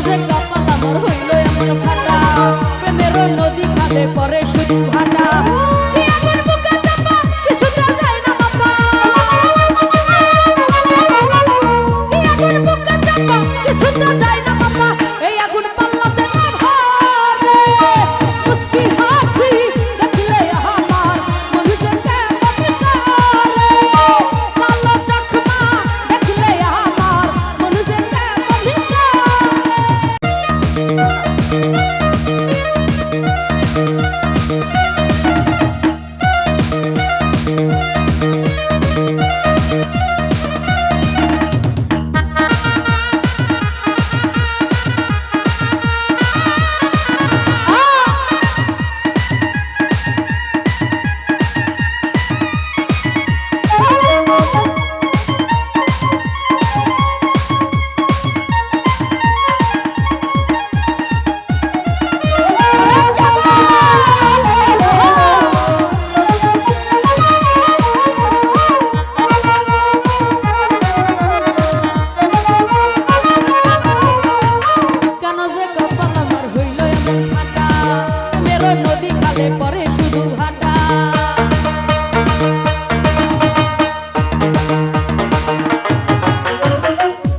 যে কপাল আমার হইল এমন ফাটা, প্রেমের নদী খালে পরে শুধু ভাটা। কি আমার বুকে চাপা কিছুটা যায় না মাপা, কি আমার বুকে চাপা কিছুটা যায় না মাপা। এই আগুন পাল্লাতে না ভরে মুস্কি হাসি দেখলে আমার মন যে কেমন করে, কালো চশমা দেখলে আমার মন যে কেমন করে। নদী খালে পরে শুধু ভাটা,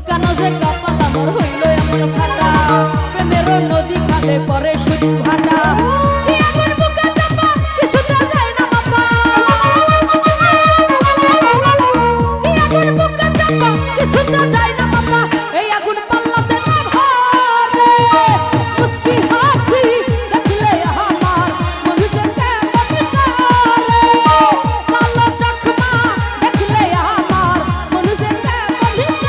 কেন যে কপাল আমার হইল এমন ফাটা, প্রেমের নদী খালে পরে শুধু ভাটা। কি আমার বুকে চাপা কিছুটা যায় না মাপা, কি আমার বুকে চাপা কিছুটা যায় না মাপা। এই আগুন পাল্লাতে না ভরে মুস্কি হাসি দেখলে আমার মন যে কেমন করে, কালো চশমা দেখলে আমার মন যে কেমন করে।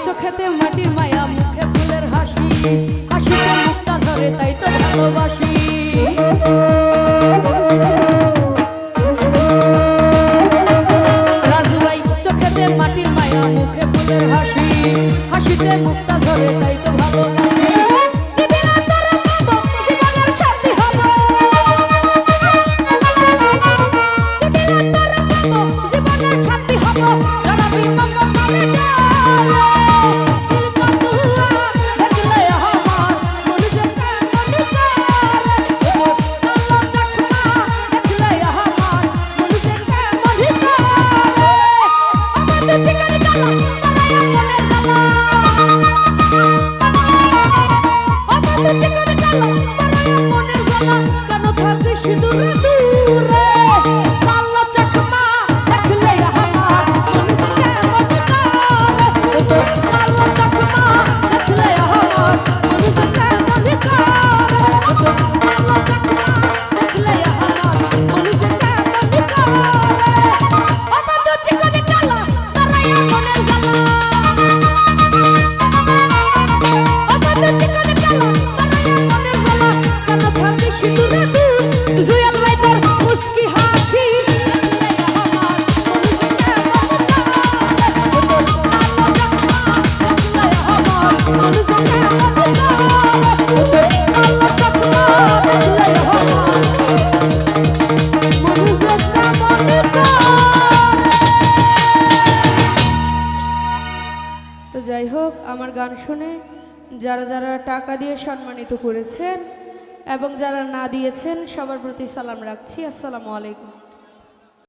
চোখেতে মাটির মায়া মুখে ফুলের হাসি, হাসিতে মুক্তা ধরে তাই তো ভালোবাসি। রাজু ভাই চোখেতে মাটির মায়া মুখে ফুলের হাসি, হাসিতে মুক্তা ধরে তাই তো ভালোবাসি। জীবনের সাথী হব, জীবনের সাথী হব, জড়াবি মঙ্গল করে যাই হোক, আমার গান শুনে যারা যারা টাকা দিয়ে সম্মানিত করেছেন এবং যারা না দিয়েছেন সবার প্রতি সালাম রাখছি। আসসালামু আলাইকুম।